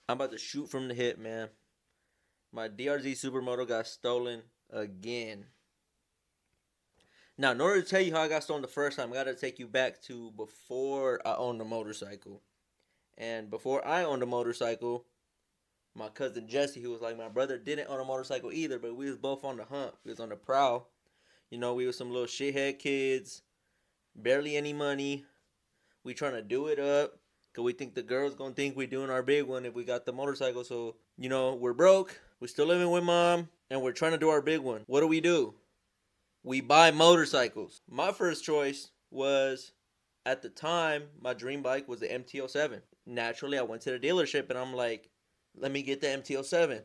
I'm about to shoot from the hip, man. My DRZ Supermoto got stolen again. Now, in order to tell you how I got stolen the first time, I got to take you back to before I owned a motorcycle. And before I owned a motorcycle, my cousin Jesse, who was like my brother, didn't own a motorcycle either, but we was both on the hunt. We was on the prowl. You know, we was some little shithead kids, barely any money. We trying to do it up. Cause we think the girls gonna think we doing our big one if we got the motorcycle. So, you know, we're broke. We still living with mom and we're trying to do our big one. What do? We buy motorcycles. My first choice was, at the time, my dream bike was the MT-07. Naturally, I went to the dealership and I'm like, let me get the MT-07.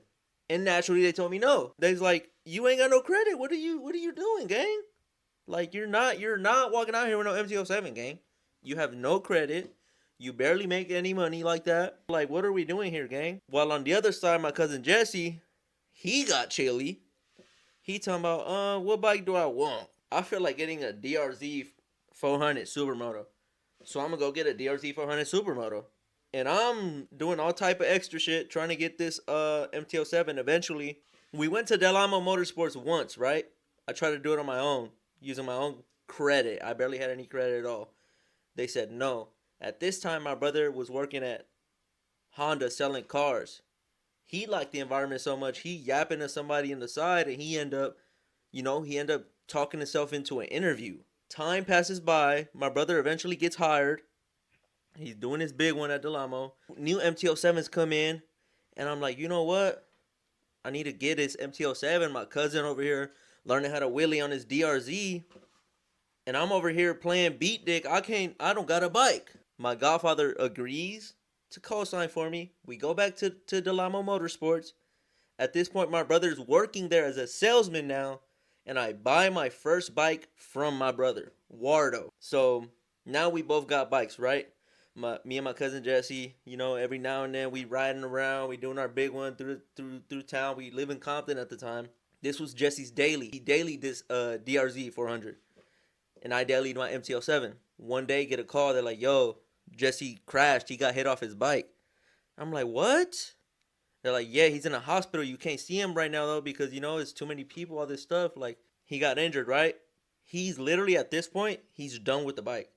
And naturally, they told me no. They was like, you ain't got no credit. What are you doing, gang? Like, you're not walking out here with no MT-07, gang. You have no credit. You barely make any money like that. Like, what are we doing here, gang? While on the other side, my cousin Jesse, he got chilly. He talking about, what bike do I want? I feel like getting a DRZ 400 Supermoto. So I'm gonna go get a DRZ 400 Supermoto. And I'm doing all type of extra shit trying to get this MT-07 eventually. We went to Del Amo Motorsports once, right? I tried to do it on my own, using my own credit. I barely had any credit at all. They said no. At this time, my brother was working at Honda selling cars. He liked the environment so much, he yapping to somebody in the side, and he ended up talking himself into an interview. Time passes by. My brother eventually gets hired. He's doing his big one at Delamo. New MT-07s come in, and I'm like, you know what? I need to get this MT-07. My cousin over here learning how to wheelie on his DRZ, and I'm over here playing beat dick. I don't got a bike. My godfather agrees to co-sign for me. We go back to Delamo Motorsports. At this point, my brother's working there as a salesman now, and I buy my first bike from my brother, Wardo. So now we both got bikes, right? Me and my cousin Jesse, every now and then we riding around, we doing our big one through town. We live in Compton at the time. This was Jesse's daily. He dailied this DRZ 400, and I dailied my MT-07. One day, get a call. They're like, "Yo, Jesse crashed. He got hit off his bike." I'm like, "What?" They're like, "Yeah, he's in a hospital. You can't see him right now though because it's too many people, all this stuff. Like, he got injured, right?" He's literally at this point, he's done with the bike.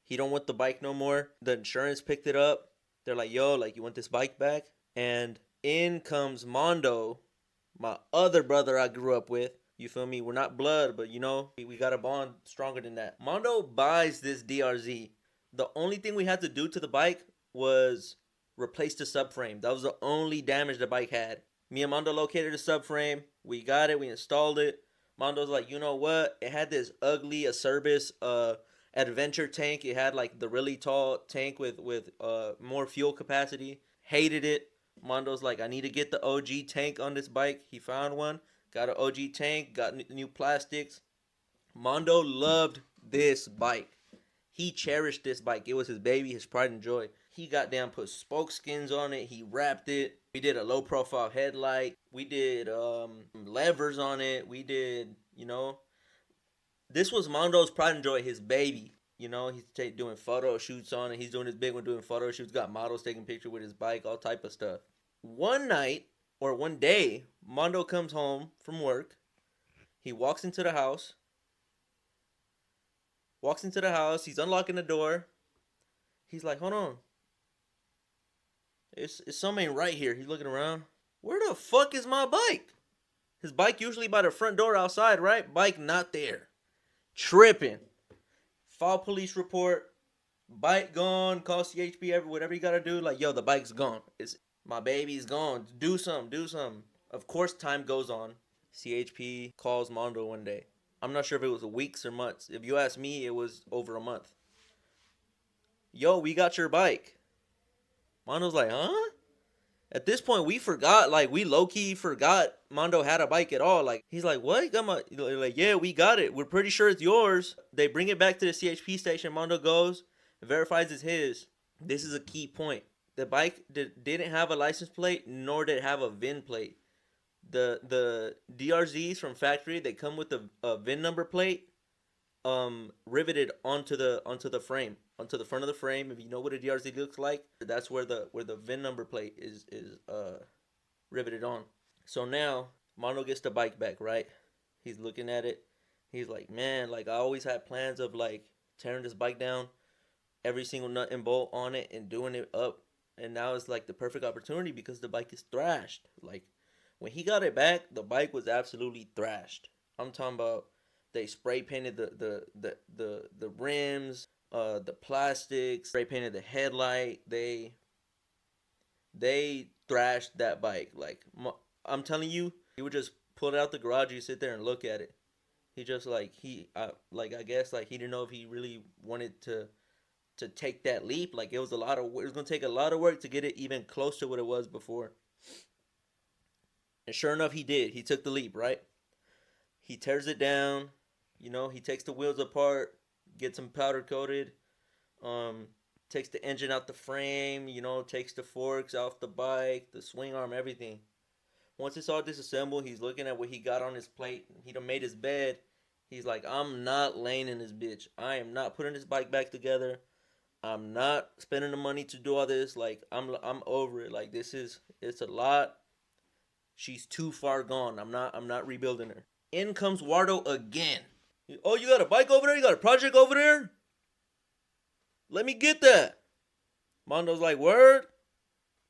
He don't want the bike no more. The insurance picked it up. They're like, "Yo, like, you want this bike back?" And in comes Mondo, my other brother I grew up with. You feel me? We're not blood, but we got a bond stronger than that. Mondo buys this DRZ. The only thing we had to do to the bike was replace the subframe. That was the only damage the bike had. Me and Mondo located the subframe. We got it. We installed it. Mondo's like, you know what? It had this ugly Acerbis adventure tank. It had like the really tall tank with more fuel capacity. Hated it. Mondo's like, I need to get the OG tank on this bike. He found one. Got an OG tank. Got new plastics. Mondo loved this bike. He cherished this bike. It was his baby, his pride and joy. He goddamn put spoke skins on it. He wrapped it. We did a low profile headlight. We did levers on it. We did, this was Mondo's pride and joy, his baby. He's doing photo shoots on it. He's doing his big one, doing photo shoots. Got models taking pictures with his bike, all type of stuff. One night or one day, Mondo comes home from work. He walks into the house. He's unlocking the door. He's like, hold on. It's something right here. He's looking around. Where the fuck is my bike? His bike usually by the front door outside, right? Bike not there. Tripping. File police report. Bike gone. Call CHP. Whatever you gotta do. Like, yo, the bike's gone. It's my baby's gone. Do something. Of course, time goes on. CHP calls Mondo one day. I'm not sure if it was weeks or months. If you ask me, it was over a month. Yo, we got your bike. Mondo's like, huh? At this point, we forgot, like, we low-key forgot Mondo had a bike at all. Like, he's like, what? You got my... Like, yeah, we got it. We're pretty sure it's yours. They bring it back to the CHP station. Mondo goes, verifies it's his. This is a key point. The bike didn't have a license plate, nor did it have a VIN plate. The DRZs from factory, they come with a VIN number plate riveted onto the frame. onto the front of the frame. If you know what a DRZ looks like, that's where the VIN number plate is riveted on. So now Mondo gets the bike back, right? He's looking at it. He's like, man, like I always had plans of like tearing this bike down, every single nut and bolt on it, and doing it up. And now it's like the perfect opportunity because the bike is thrashed. Like when he got it back, the bike was absolutely thrashed. I'm talking about they spray painted the rims, the plastics, spray painted the headlight. They thrashed that bike. Like I'm telling you, he would just pull it out the garage. You sit there and look at it. He just like I guess like he didn't know if he really wanted to take that leap. Like it was a lot of work. It was gonna take a lot of work to get it even close to what it was before. And sure enough, he did. He took the leap, right? He tears it down. You know, he takes the wheels apart, gets them powder coated. Takes the engine out the frame. You know, takes the forks off the bike, the swing arm, everything. Once it's all disassembled, he's looking at what he got on his plate. He done made his bed. He's like, I'm not laying in this bitch. I am not putting this bike back together. I'm not spending the money to do all this. Like, I'm over it. Like, it's a lot. She's too far gone. I'm not rebuilding her. In comes Wardo again. Oh, you got a bike over there? You got a project over there? Let me get that. Mondo's like, word?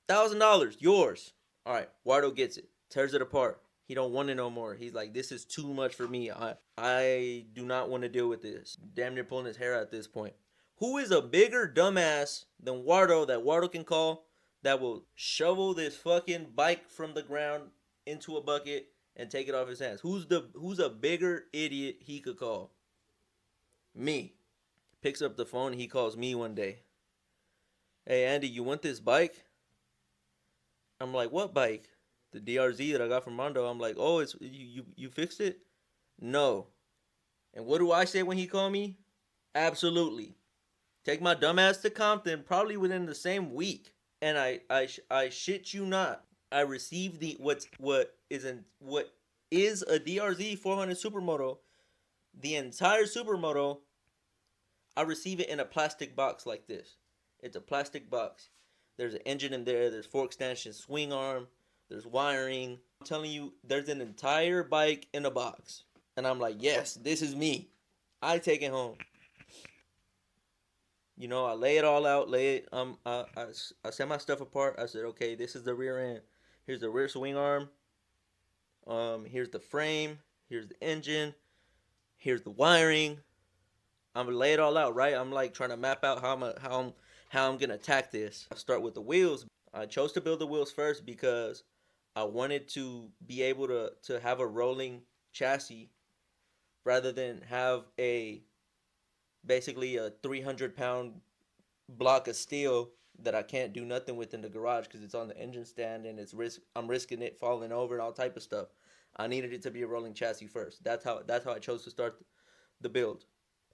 $1,000, yours. All right, Wardo gets it. Tears it apart. He don't want it no more. He's like, this is too much for me. I do not want to deal with this. Damn near pulling his hair out at this point. Who is a bigger dumbass than Wardo that Wardo can call that will shovel this fucking bike from the ground into a bucket and take it off his hands? Who's a bigger idiot he could call? Me. Picks up the phone and he calls me one day. Hey Andy, you want this bike? I'm like, what bike? The DRZ that I got from Mondo. I'm like, oh, it's you fixed it? No. And what do I say when he called me? Absolutely. Take my dumbass to Compton probably within the same week. And I shit you not. I received what is a DRZ 400 Supermoto. The entire Supermoto, I receive it in a plastic box like this. It's a plastic box. There's an engine in there. There's fork extension, swing arm. There's wiring. I'm telling you, there's an entire bike in a box. And I'm like, yes, this is me. I take it home. You know, I lay it all out. I set my stuff apart. I said, okay, this is the rear end. Here's the rear swing arm. Here's the frame. Here's the engine. Here's the wiring. I'm gonna lay it all out, right? I'm like trying to map out how I'm gonna attack this. I start with the wheels. I chose to build the wheels first because I wanted to be able to have a rolling chassis rather than have basically a 300-pound block of steel that I can't do nothing with in the garage because it's on the engine stand and I'm risking it falling over and all type of stuff. I needed it to be a rolling chassis first. That's how I chose to start the build.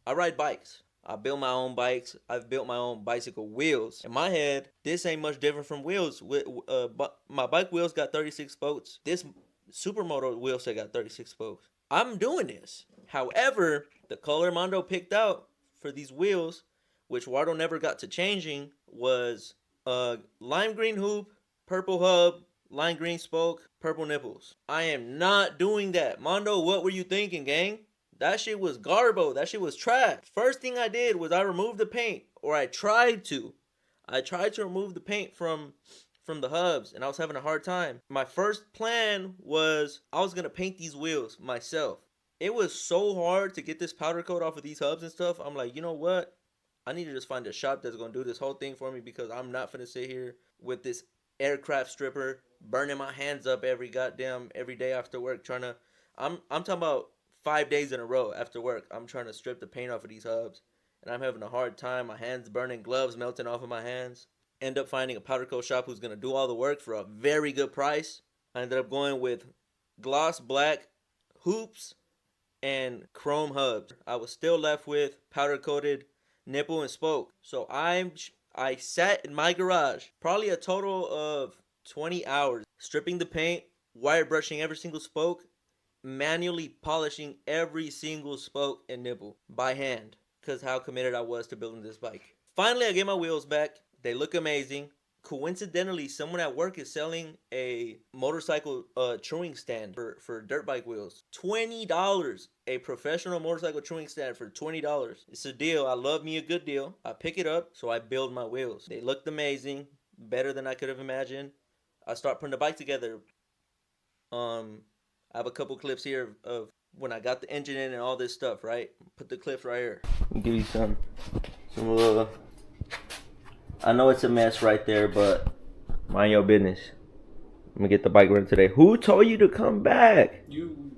I ride bikes. I build my own bikes. I've built my own bicycle wheels. In my head, this ain't much different from wheels. But my bike wheels got 36 spokes. This Supermoto wheel set got 36 spokes. I'm doing this. However, the color Mondo picked out for these wheels, which Wardo never got to changing, was lime green hoop, purple hub, lime green spoke, purple nipples. I am not doing that. Mondo, what were you thinking, gang? That shit was garbo. That shit was trash. First thing I did was I removed the paint, or I tried to. I tried to remove the paint from the hubs, and I was having a hard time. My first plan was I was gonna paint these wheels myself. It was so hard to get this powder coat off of these hubs and stuff. I'm like, you know what? I need to just find a shop that's gonna do this whole thing for me because I'm not gonna sit here with this aircraft stripper burning my hands up every day after work trying to. I'm talking about 5 days in a row after work. I'm trying to strip the paint off of these hubs, and I'm having a hard time. My hands burning, gloves melting off of my hands. End up finding a powder coat shop who's gonna do all the work for a very good price. I ended up going with gloss black hoops and chrome hubs. I was still left with powder coated nipple and spoke. So I sat in my garage probably a total of 20 hours stripping the paint, wire brushing every single spoke, manually polishing every single spoke and nipple by hand because how committed I was to building this bike. Finally, I get my wheels back. They look amazing. Coincidentally, someone at work is selling a motorcycle chewing stand for dirt bike wheels. $20. A professional motorcycle chewing stand for $20. It's a deal. I love me a good deal. I pick it up, so I build my wheels. They looked amazing, better than I could have imagined. I start putting the bike together. I have a couple clips here of when I got the engine in and all this stuff, right? Put the clips right here. I'll give you some I know it's a mess right there, but mind your business. I'm gonna get the bike running today. Who told you to come back? You.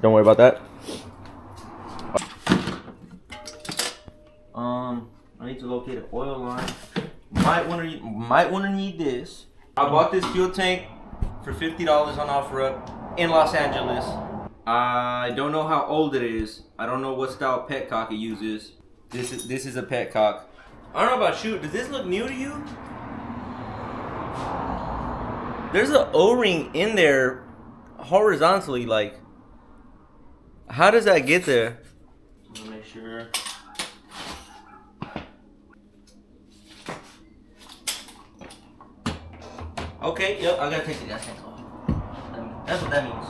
Don't worry about that. I need to locate an oil line. Might wanna need this. I bought this fuel tank for $50 on OfferUp in Los Angeles. I don't know how old it is. I don't know what style petcock it uses. This is a petcock. I don't know about you. Does this look new to you? There's an O-ring in there horizontally. Like, how does that get there? Let me make sure. Okay, yep, I gotta take the gas tank off. That's what that means.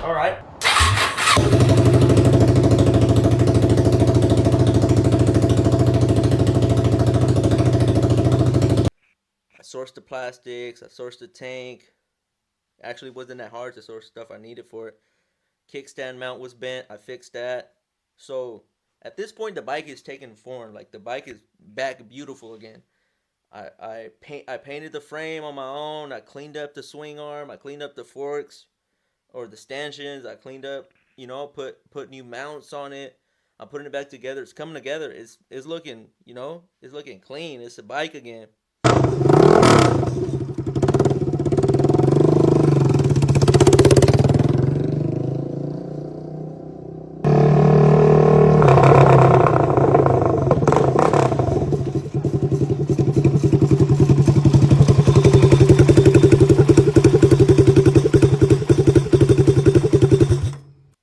All right. I sourced the plastics, I sourced the tank. Actually wasn't that hard to source stuff I needed for it. Kickstand mount was bent, I fixed that. So at this point the bike is taking form. Like the bike is back beautiful again. I painted the frame on my own, I cleaned up the swing arm, I cleaned up the forks or the stanchions, I cleaned up, put new mounts on it. I'm putting it back together. It's coming together. It's looking, it's looking clean. It's a bike again.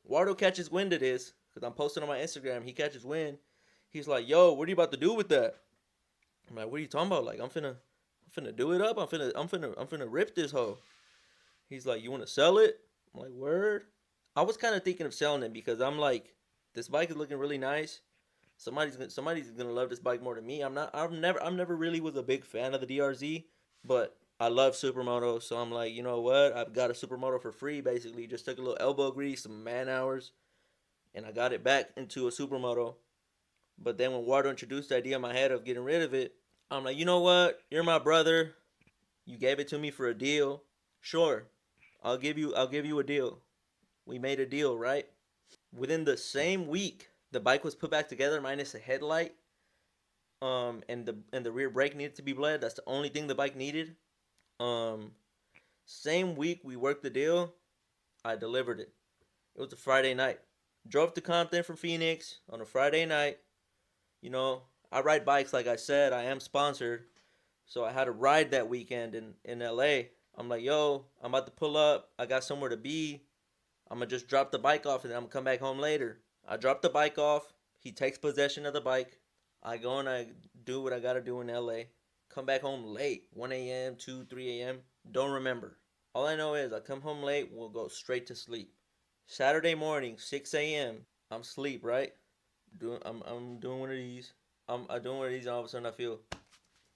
Wardo catches wind of this because I'm posting on my Instagram. He catches wind. He's like, "Yo, what are you about to do with that?" I'm like, "What are you talking about? Like, I'm finna do it up. I'm finna rip this hoe." He's like, "You want to sell it?" I'm like, "Word." I was kind of thinking of selling it because I'm like, this bike is looking really nice. Somebody's gonna love this bike more than me. I'm never really was a big fan of the DRZ, but I love supermoto, so I'm like, you know what? I've got a supermoto for free, basically. Just took a little elbow grease, some man hours, and I got it back into a supermoto. But then when Wardo introduced the idea in my head of getting rid of it, I'm like, you know what? You're my brother. You gave it to me for a deal. Sure, I'll give you a deal. We made a deal, right? Within the same week, the bike was put back together minus a headlight. And the rear brake needed to be bled. That's the only thing the bike needed. Same week we worked the deal, I delivered it. It was a Friday night. Drove to Compton from Phoenix on a Friday night. I ride bikes, like I said. I am sponsored. So I had a ride that weekend in LA. I'm like, yo, I'm about to pull up. I got somewhere to be. I'm going to just drop the bike off and then I'm going to come back home later. I drop the bike off. He takes possession of the bike. I go and I do what I got to do in LA. Come back home late. 1 a.m., 2, 3 a.m. Don't remember. All I know is I come home late. We'll go straight to sleep. Saturday morning, 6 a.m. I'm asleep, right? I'm doing one of these. I'm doing one of these and all of a sudden I feel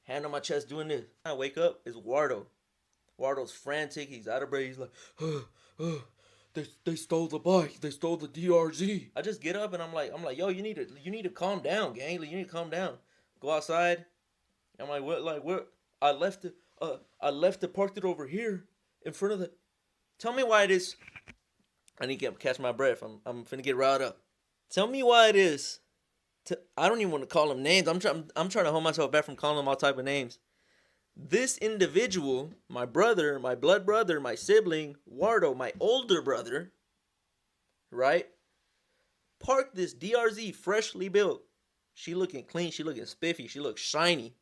hand on my chest doing this. I wake up, it's Wardo. Wardo's frantic. He's out of breath. He's like, they stole the bike. They stole the DRZ. I just get up and I'm like, yo, you need to calm down, gang. You need to calm down. Go outside. I'm like, what? I left it, parked it over here in front of the. Tell me why it is. I need to catch my breath. I'm finna get riled up. Tell me why it is. I don't even want to call them names. I'm trying to hold myself back from calling them all type of names. This individual, my brother, my blood brother, my sibling, Wardo, my older brother, right? Parked this DRZ freshly built. She looking clean. She looking spiffy. She looks shiny.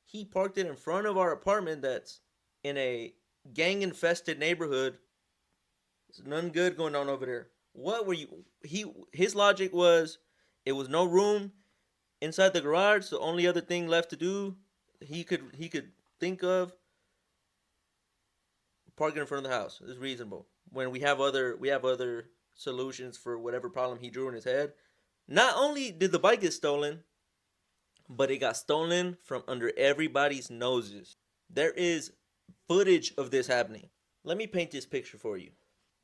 He parked it in front of our apartment that's in a gang infested neighborhood. There's none good going on over there. What were you? His logic was, it was no room inside the garage. The only other thing left to do, he could think of, parking in front of the house is reasonable. When we have other solutions for whatever problem he drew in his head. Not only did the bike get stolen, but it got stolen from under everybody's noses. There is footage of this happening. Let me paint this picture for you.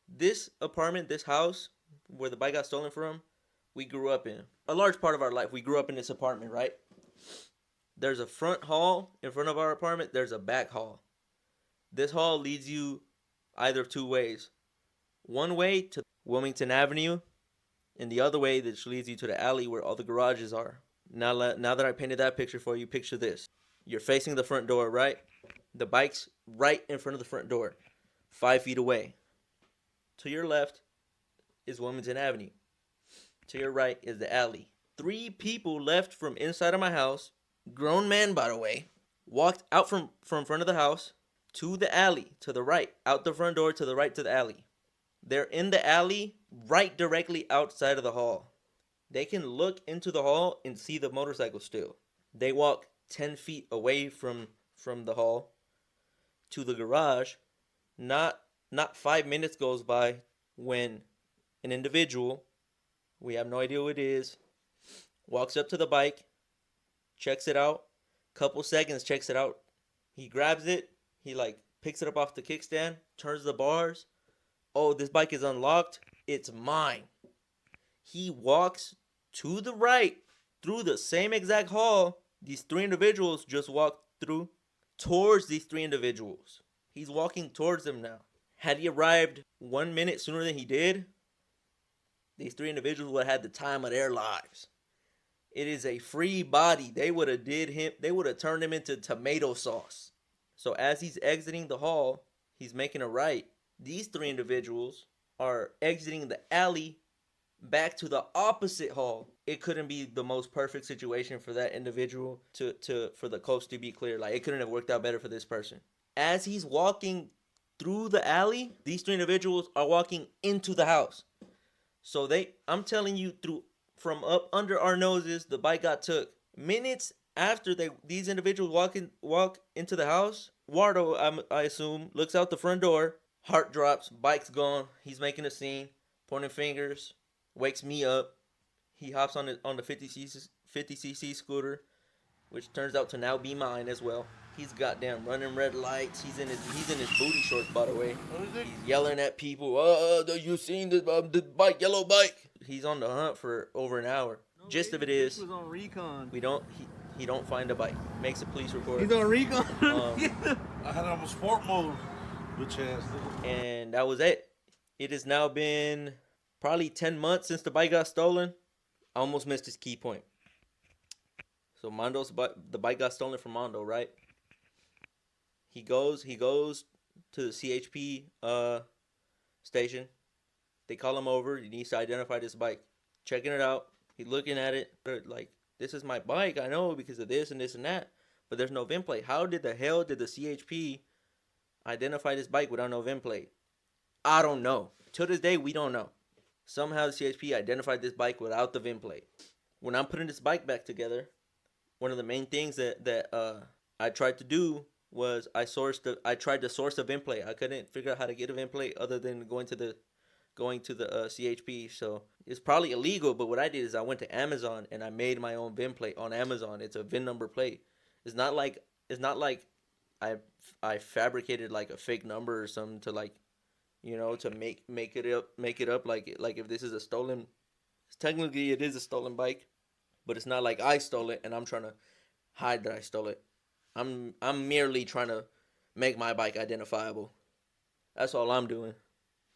This apartment, this house where the bike got stolen from, we grew up in. A large part of our life, we grew up in this apartment, right? There's a front hall in front of our apartment. There's a back hall. This hall leads you either two ways. One way to Wilmington Avenue, and the other way that leads you to the alley where all the garages are. Now that I painted that picture for you, picture this. You're facing the front door, right? The bike's right in front of the front door, 5 feet away. To your left is Wilmington Avenue. To your right is the alley. 3 people left from inside of my house, grown men by the way, walked out from front of the house to the alley to the right, out the front door to the right to the alley. They're in the alley right directly outside of the hall. They can look into the hall and see the motorcycle still. They walk 10 feet away from the hall to the garage. Not 5 minutes goes by when an individual, we have no idea who it is, walks up to the bike, checks it out, couple seconds checks it out. He grabs it, he picks it up off the kickstand, turns the bars. Oh, this bike is unlocked. It's mine. He walks to the right through the same exact hall these 3 individuals just walked through, towards these 3 individuals. He's walking towards them now. Had he arrived 1 minute sooner than he did, these 3 individuals would have had the time of their lives. It is a free body. They would have turned him into tomato sauce. So as he's exiting the hall, he's making a right. These 3 individuals are exiting the alley back to the opposite hall. It couldn't be the most perfect situation for that individual for the coast to be clear. It couldn't have worked out better for this person. As he's walking through the alley, these 3 individuals are walking into the house. So I'm telling you, from up under our noses, the bike got took. Minutes after these individuals walk into the house, Wardo, I assume, looks out the front door. Heart drops, bike's gone. He's making a scene, pointing fingers, wakes me up. He hops on the 50cc scooter, which turns out to now be mine as well. He's goddamn running red lights. He's in his booty shorts, by the way. He's yelling at people. You seen the bike, yellow bike? He's on the hunt for over an hour. No, gist of it is, was on recon. He don't find a bike. Makes a police report. He's on recon. I had him on sport mode. And that was it. It has now been probably 10 months since the bike got stolen. I almost missed his key point. So the bike got stolen from Mondo, right? He goes to the CHP station. They call him over. He needs to identify this bike. Checking it out. He's looking at it. This is my bike. I know because of this and this and that. But there's no VIN plate. How did the hell did the CHP identify this bike without no VIN plate? I don't know. To this day, we don't know. Somehow the CHP identified this bike without the VIN plate. When I'm putting this bike back together, one of the main things that I tried to do was I tried to source a VIN plate. I couldn't figure out how to get a VIN plate other than going to the CHP. So it's probably illegal, but what I did is I went to Amazon and I made my own VIN plate on Amazon. It's a VIN number plate. It's not like I fabricated a fake number or something to to make it up like if this is a stolen. Technically it is a stolen bike, but it's not like I stole it and I'm trying to hide that I stole it. I'm merely trying to make my bike identifiable. That's all I'm doing.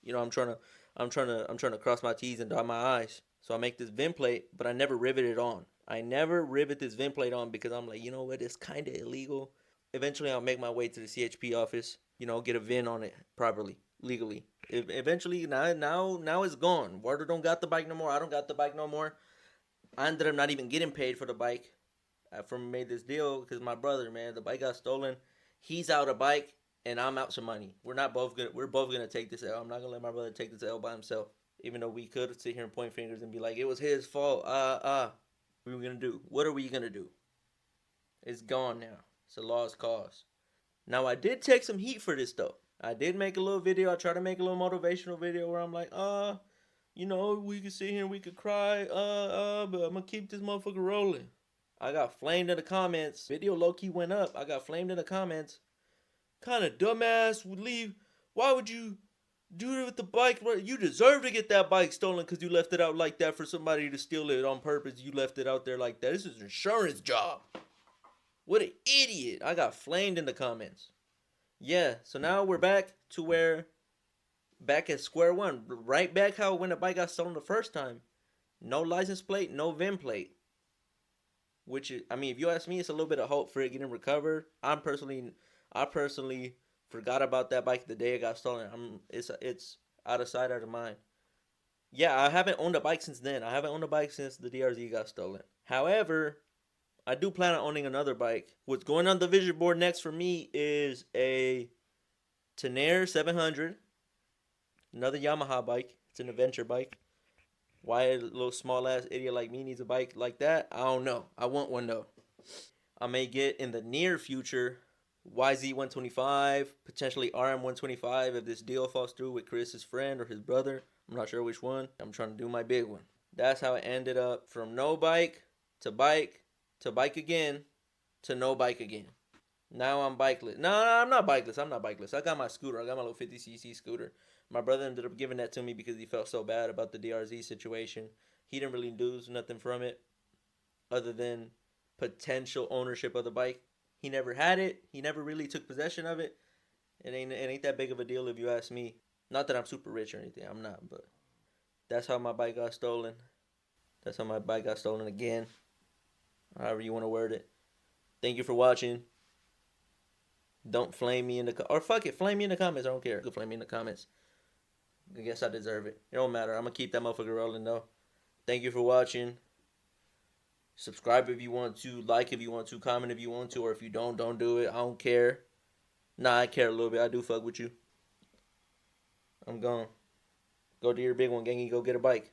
I'm trying to cross my T's and dot my I's. So I make this VIN plate, but I never rivet it on. I never rivet this VIN plate on because I'm like, you know what, it's kind of illegal. Eventually I'll make my way to the CHP office, get a VIN on it properly. legally. Eventually, now it's gone. Water don't got the bike no more. I don't got the bike no more. I ended up not even getting paid for the bike. I from made this deal because my brother, man, the bike got stolen. He's out a bike and I'm out some money. We're both gonna take this L. I'm not gonna let my brother take this L by himself. Even though we could sit here and point fingers and be like, it was his fault. What are we gonna do? What are we gonna do? It's gone now. It's a lost cause. Now I did take some heat for this though. I did make a little video. I tried to make a little motivational video where I'm like, we could sit here and we could cry, but I'm gonna keep this motherfucker rolling. I got flamed in the comments. Video low key went up. I got flamed in the comments. Kind of dumbass would leave. Why would you do it with the bike? You deserve to get that bike stolen because you left it out like that for somebody to steal it on purpose. You left it out there like that. This is an insurance job. What an idiot. I got flamed in the comments. Yeah, so now we're back to back at square one. Right back how when the bike got stolen the first time. No license plate, no VIN plate. Which is, I mean, if you ask me, it's a little bit of hope for it getting recovered. I personally forgot about that bike the day it got stolen. It's out of sight, out of mind. Yeah, I haven't owned a bike since then. I haven't owned a bike since the DRZ got stolen. However, I do plan on owning another bike. What's going on the vision board next for me is a Tenere 700, another Yamaha bike. It's an adventure bike. Why a little small ass idiot like me needs a bike like that, I don't know. I want one though. I may get in the near future YZ125, potentially RM125 if this deal falls through with Chris's friend or his brother. I'm not sure which one. I'm trying to do my big one. That's how it ended up from no bike to bike again to no bike again. Now I'm bikeless. No, I'm not bikeless. I got my scooter. I got my little 50cc scooter. My brother ended up giving that to me because he felt so bad about the DRZ situation. He didn't really lose nothing from it other than potential ownership of the bike. He never had it. He never really took possession of it. It ain't that big of a deal if you ask me. Not that I'm super rich or anything. I'm not, but that's how my bike got stolen. That's how my bike got stolen again. However you want to word it. Thank you for watching. Don't flame me in the or fuck it, flame me in the comments. I don't care. You can flame me in the comments. I guess I deserve it. It don't matter. I'm gonna keep that motherfucker rolling though. Thank you for watching. Subscribe if you want to, like if you want to, comment if you want to, or if you don't do it. I don't care. Nah, I care a little bit. I do fuck with you. I'm gone. Go to your big one, gangy. Go get a bike.